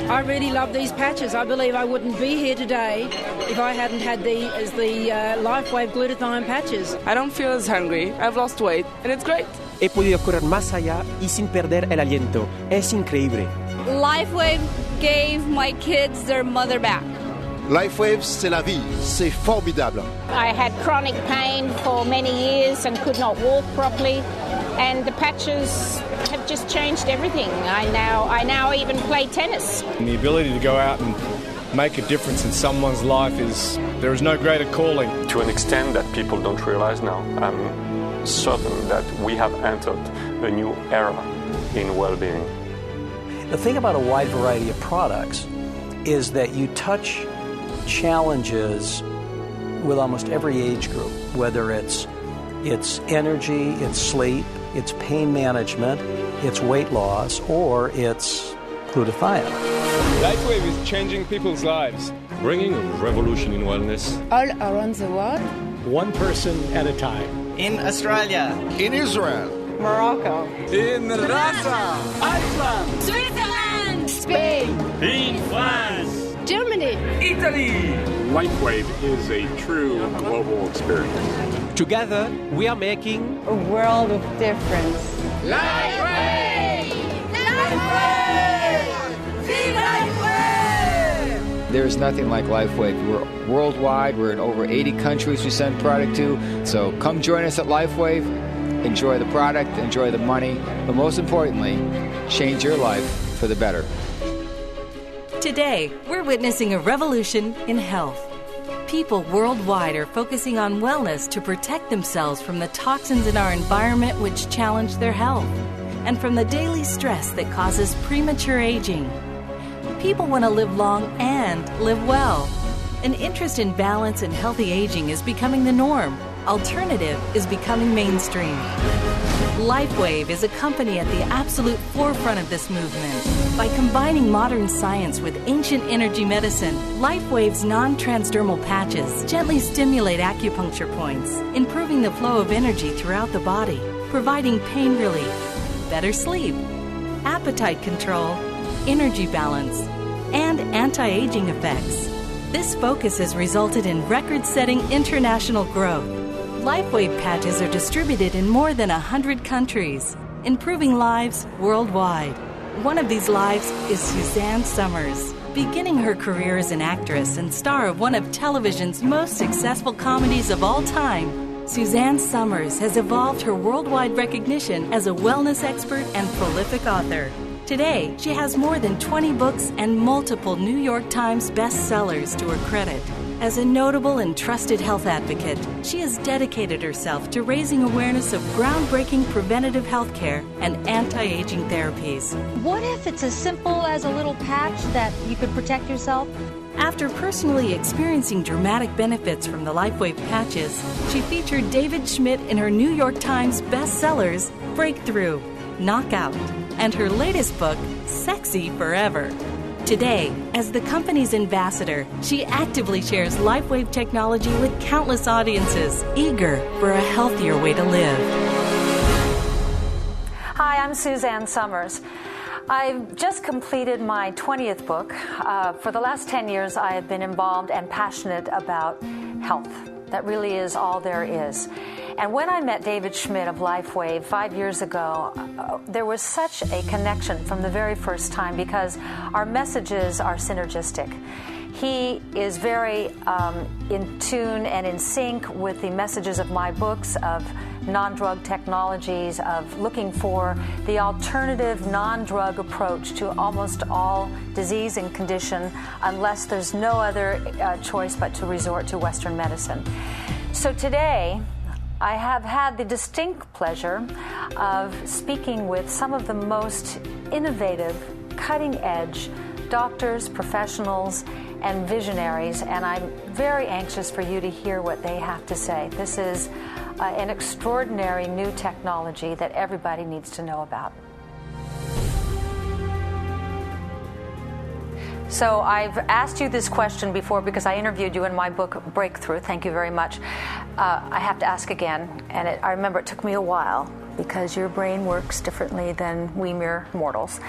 I really love these patches. I believe I wouldn't be here today if I hadn't had the LifeWave glutathione patches. I don't feel as hungry. I've lost weight, and it's great. He podido correr más allá y sin perder el aliento. Es increíble. LifeWave gave my kids their mother back. LifeWave, c'est la vie. C'est formidable. I had chronic pain for many years and could not walk properly, and the patches have just changed everything. I now even play tennis. And the ability to go out and make a difference in someone's life there is no greater calling. To an extent that people don't realize now, I'm certain that we have entered a new era in well-being. The thing about a wide variety of products is that you touch challenges with almost every age group, whether it's energy, it's sleep, it's pain management, it's weight loss, or it's glutathione. LifeWave is changing people's lives. Bringing a revolution in wellness. All around the world. One person at a time. In Australia. In Israel. Morocco. In Russia. Iceland. Switzerland. Spain. In France. Germany. Italy. LifeWave is a true global experience. Together, we are making a world of difference. LifeWave! LifeWave! Vive LifeWave! There's nothing like LifeWave. We're worldwide. We're in over 80 countries we send product to. So come join us at LifeWave. Enjoy the product, enjoy the money, but most importantly, change your life for the better. Today, we're witnessing a revolution in health. People worldwide are focusing on wellness to protect themselves from the toxins in our environment which challenge their health, and from the daily stress that causes premature aging. People want to live long and live well. An interest in balance and healthy aging is becoming the norm. Alternative is becoming mainstream. LifeWave is a company at the absolute forefront of this movement. By combining modern science with ancient energy medicine, LifeWave's non-transdermal patches gently stimulate acupuncture points, improving the flow of energy throughout the body, providing pain relief, better sleep, appetite control, energy balance, and anti-aging effects. This focus has resulted in record-setting international growth. LifeWave patches are distributed in more than 100 countries, improving lives worldwide. One of these lives is Suzanne Summers. Beginning her career as an actress and star of one of television's most successful comedies of all time, Suzanne Summers has evolved her worldwide recognition as a wellness expert and prolific author. Today, she has more than 20 books and multiple New York Times bestsellers to her credit. As a notable and trusted health advocate, she has dedicated herself to raising awareness of groundbreaking preventative health care and anti-aging therapies. What if it's as simple as a little patch that you could protect yourself? After personally experiencing dramatic benefits from the LifeWave patches, she featured David Schmidt in her New York Times bestsellers, Breakthrough, Knockout, and her latest book, Sexy Forever. Today, as the company's ambassador, she actively shares LifeWave technology with countless audiences, eager for a healthier way to live. Hi, I'm Suzanne Summers. I've just completed my 20th book. For the last 10 years, I have been involved and passionate about health. That really is all there is. And when I met David Schmidt of LifeWave 5 years ago, there was such a connection from the very first time because our messages are synergistic. He is very in tune and in sync with the messages of my books, of non-drug technologies, of looking for the alternative non-drug approach to almost all disease and condition unless there's no other choice but to resort to Western medicine. So today, I have had the distinct pleasure of speaking with some of the most innovative, cutting-edge doctors, professionals, and visionaries, and I'm very anxious for you to hear what they have to say. This is an extraordinary new technology that everybody needs to know about. So I've asked you this question before because I interviewed you in my book, Breakthrough. Thank you very much. I have to ask again, and I remember it took me a while because your brain works differently than we mere mortals.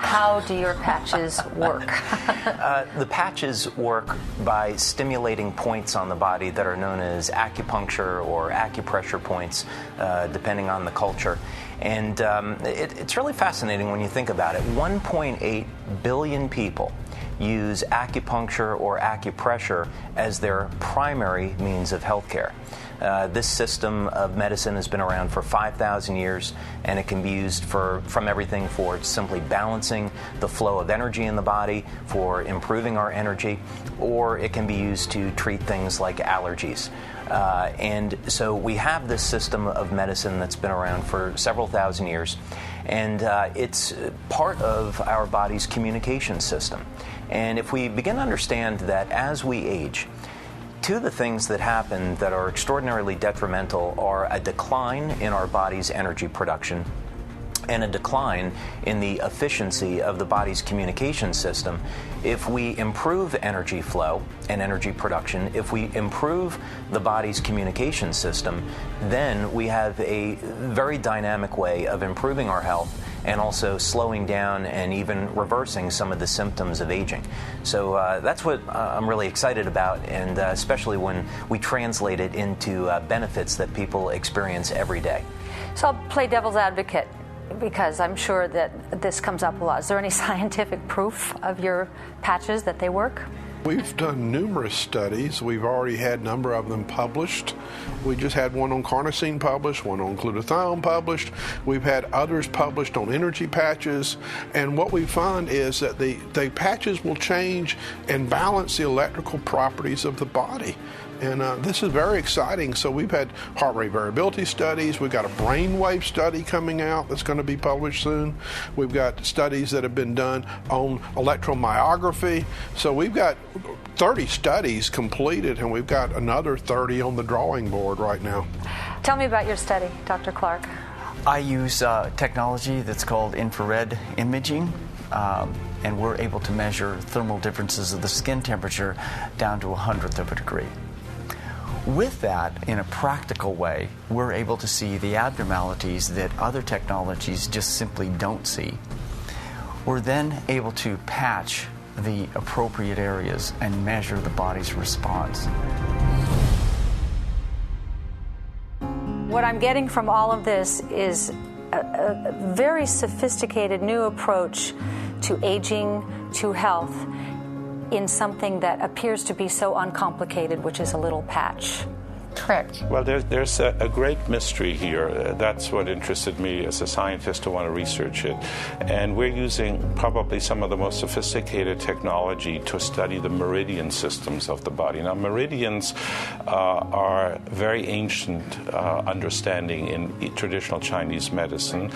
How do your patches work? The patches work by stimulating points on the body that are known as acupuncture or acupressure points, depending on the culture. And it's really fascinating when you think about it. 1.8 billion people use acupuncture or acupressure as their primary means of healthcare. This system of medicine has been around for 5,000 years, and it can be used from everything for simply balancing the flow of energy in the body, for improving our energy, or it can be used to treat things like allergies. And so we have this system of medicine that's been around for several thousand years, and it's part of our body's communication system. And if we begin to understand that as we age, two of the things that happen that are extraordinarily detrimental are a decline in our body's energy production and a decline in the efficiency of the body's communication system. If we improve energy flow and energy production, if we improve the body's communication system, then we have a very dynamic way of improving our health and also slowing down and even reversing some of the symptoms of aging. So that's what I'm really excited about, and especially when we translate it into benefits that people experience every day. So I'll play devil's advocate, because I'm sure that this comes up a lot. Is there any scientific proof of your patches that they work? We've done numerous studies. We've already had a number of them published. We just had one on carnosine published, one on glutathione published. We've had others published on energy patches. And what we find is that the patches will change and balance the electrical properties of the body. And this is very exciting. So we've had heart rate variability studies. We've got a brainwave study coming out that's going to be published soon. We've got studies that have been done on electromyography. So we've got 30 studies completed, and we've got another 30 on the drawing board right now. Tell me about your study, Dr. Clark. I use technology that's called infrared imaging. And we're able to measure thermal differences of the skin temperature down to 1/100th of a degree. With that, in a practical way, we're able to see the abnormalities that other technologies just simply don't see. We're then able to patch the appropriate areas and measure the body's response. What I'm getting from all of this is a very sophisticated new approach to aging, to health, in something that appears to be so uncomplicated, which is a little patch. Correct. Well, there's a great mystery here. That's what interested me as a scientist to want to research it. And we're using probably some of the most sophisticated technology to study the meridian systems of the body. Now, meridians are very ancient understanding in traditional Chinese medicine.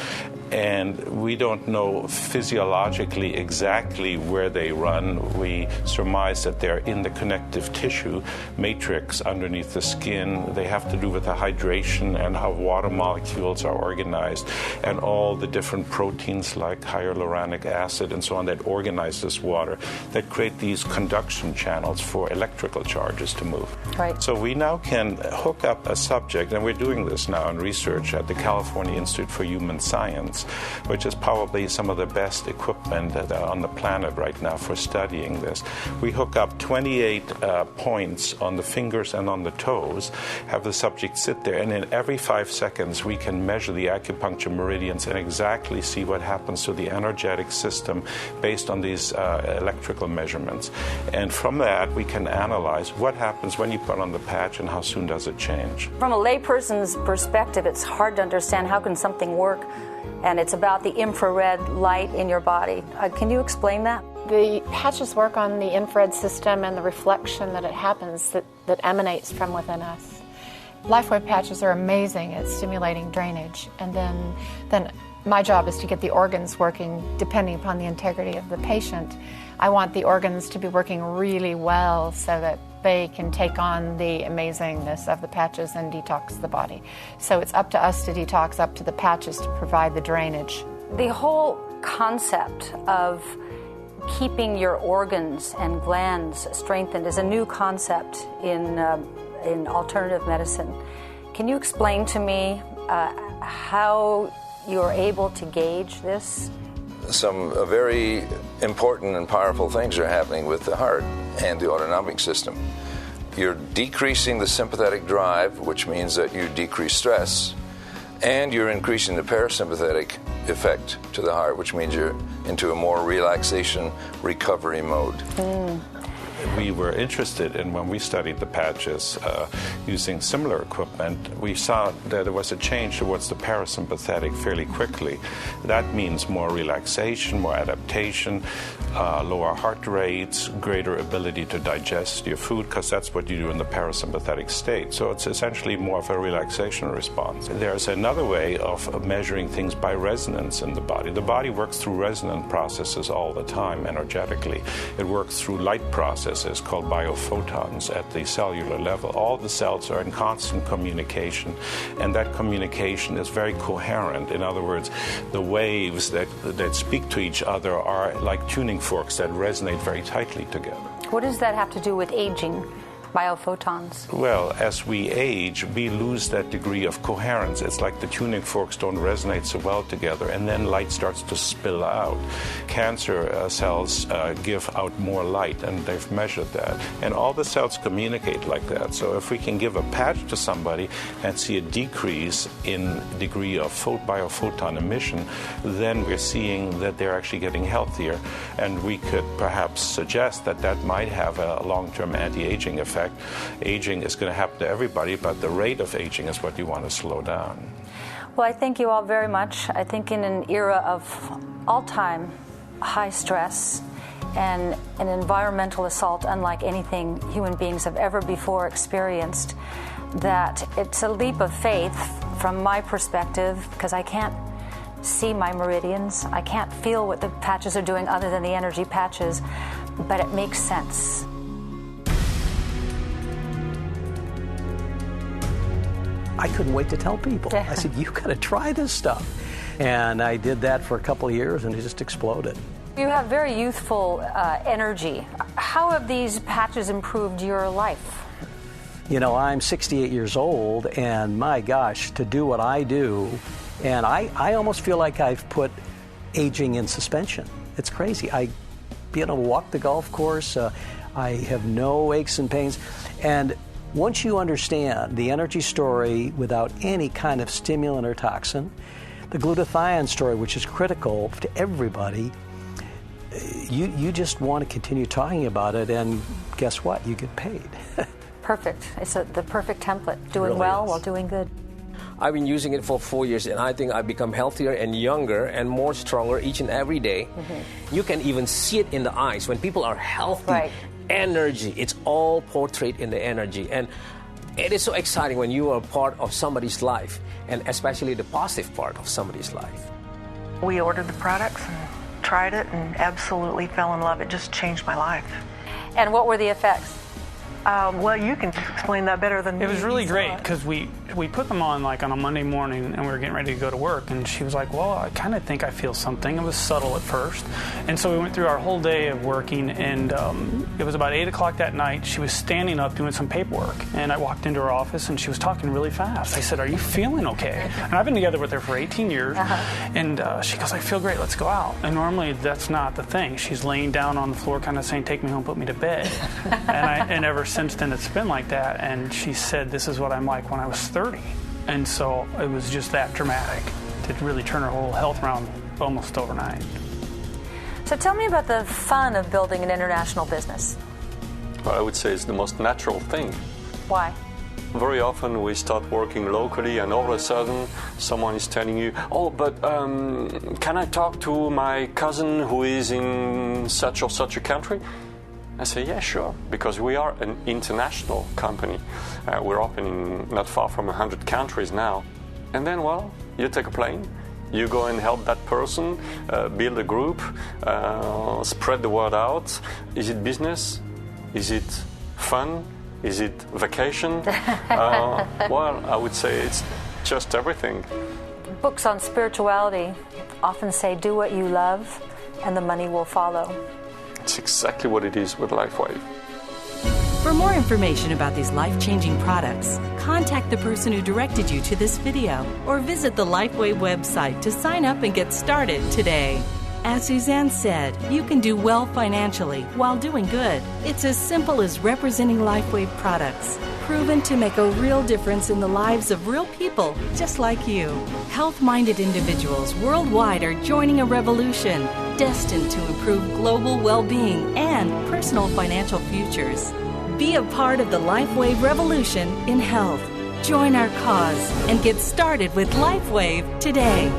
And we don't know physiologically exactly where they run. We surmise that they're in the connective tissue matrix underneath the skin. They have to do with the hydration and how water molecules are organized and all the different proteins like hyaluronic acid and so on that organize this water, that create these conduction channels for electrical charges to move. Right. So we now can hook up a subject, and we're doing this now in research at the California Institute for Human Science, which is probably some of the best equipment on the planet right now for studying this. We hook up 28 points on the fingers and on the toes, have the subject sit there, and in every 5 seconds we can measure the acupuncture meridians and exactly see what happens to the energetic system based on these electrical measurements. And from that we can analyze what happens when you put on the patch and how soon does it change. From a layperson's perspective, it's hard to understand how can something work, and it's about the infrared light in your body. Can you explain that? The patches work on the infrared system and the reflection that it happens that emanates from within us. LifeWave patches are amazing at stimulating drainage, and then my job is to get the organs working depending upon the integrity of the patient. I want the organs to be working really well so that they can take on the amazingness of the patches and detox the body. So it's up to us to detox, up to the patches to provide the drainage. The whole concept of keeping your organs and glands strengthened is a new concept in alternative medicine. Can you explain to me how you're able to gauge this? some very important and powerful things are happening with the heart and the autonomic system. You're decreasing the sympathetic drive, which means that you decrease stress, and you're increasing the parasympathetic effect to the heart, which means you're into a more relaxation recovery mode. We were interested in, when we studied the patches using similar equipment, we saw that there was a change towards the parasympathetic fairly quickly. That means more relaxation, more adaptation, lower heart rates, greater ability to digest your food, because that's what you do in the parasympathetic state. So it's essentially more of a relaxation response. There's another way of measuring things by resonance in the body. The body works through resonant processes all the time energetically. It works through light processes called biophotons at the cellular level. All the cells are in constant communication, and that communication is very coherent. In other words, the waves that speak to each other are like tuning forks that resonate very tightly together. What does that have to do with aging? Biophotons? Well, as we age, we lose that degree of coherence. It's like the tuning forks don't resonate so well together, and then light starts to spill out. Cancer cells give out more light, and they've measured that. And all the cells communicate like that. So if we can give a patch to somebody and see a decrease in degree of biophoton emission, then we're seeing that they're actually getting healthier. And we could perhaps suggest that that might have a long-term anti-aging effect. Aging is going to happen to everybody, but the rate of aging is what you want to slow down. Well, I thank you all very much. I think in an era of all-time high stress and an environmental assault unlike anything human beings have ever before experienced, that it's a leap of faith from my perspective, because I can't see my meridians. I can't feel what the patches are doing other than the energy patches, but it makes sense. I couldn't wait to tell people. Yeah. I said, you got to try this stuff. And I did that for a couple of years, and it just exploded. You have very youthful energy. How have these patches improved your life? You know, I'm 68 years old, and my gosh, to do what I do, and I almost feel like I've put aging in suspension. It's crazy. I be able to walk the golf course. I have no aches and pains. And once you understand the energy story without any kind of stimulant or toxin, the glutathione story, which is critical to everybody, you just want to continue talking about it, and guess what? You get paid. Perfect. It's the perfect template. Doing really well is. while doing good. I've been using it for 4 years, and I think I've become healthier and younger and more stronger each and every day. You can even see it in the eyes. When people are healthy, Right. Energy, it's all portrayed in the energy. And it is so exciting when you are part of somebody's life, and especially the positive part of somebody's life. We ordered the products and tried it and absolutely fell in love. It just changed my life. And what were the effects? Well, you can explain that better than me. It was really great because we put them on like on a Monday morning, and we were getting ready to go to work, and she was like, well, I kind of think I feel something. It was subtle at first. And so we went through our whole day of working, and it was about 8 o'clock that night. She was standing up doing some paperwork, and I walked into her office, and she was talking really fast. I said, are you feeling okay? And I've been together with her for 18 years, and she goes, I feel great, let's go out. And normally that's not the thing. She's laying down on the floor kind of saying, take me home, put me to bed. And ever since then it's been like that, and she said, this is what I'm like when I was 30. And so it was just that dramatic to really turn her whole health around almost overnight. So tell me about the fun of building an international business. Well, I would say it's the most natural thing. Why? Very often we start working locally, and all of a sudden someone is telling you, oh, but can I talk to my cousin who is in such or such a country? I say, yeah, sure, because we are an international company. We're opening not far from 100 countries now. And then, well, you take a plane, you go and help that person, build a group, spread the word out. Is it business? Is it fun? Is it vacation? Well, I would say it's just everything. Books on spirituality often say, do what you love, and the money will follow. It's exactly what it is with LifeWave. For more information about these life-changing products, contact the person who directed you to this video or visit the LifeWave website to sign up and get started today. As Suzanne said, you can do well financially while doing good. It's as simple as representing LifeWave products, proven to make a real difference in the lives of real people just like you. Health-minded individuals worldwide are joining a revolution destined to improve global well-being and personal financial futures. Be a part of the LifeWave revolution in health. Join our cause and get started with LifeWave today.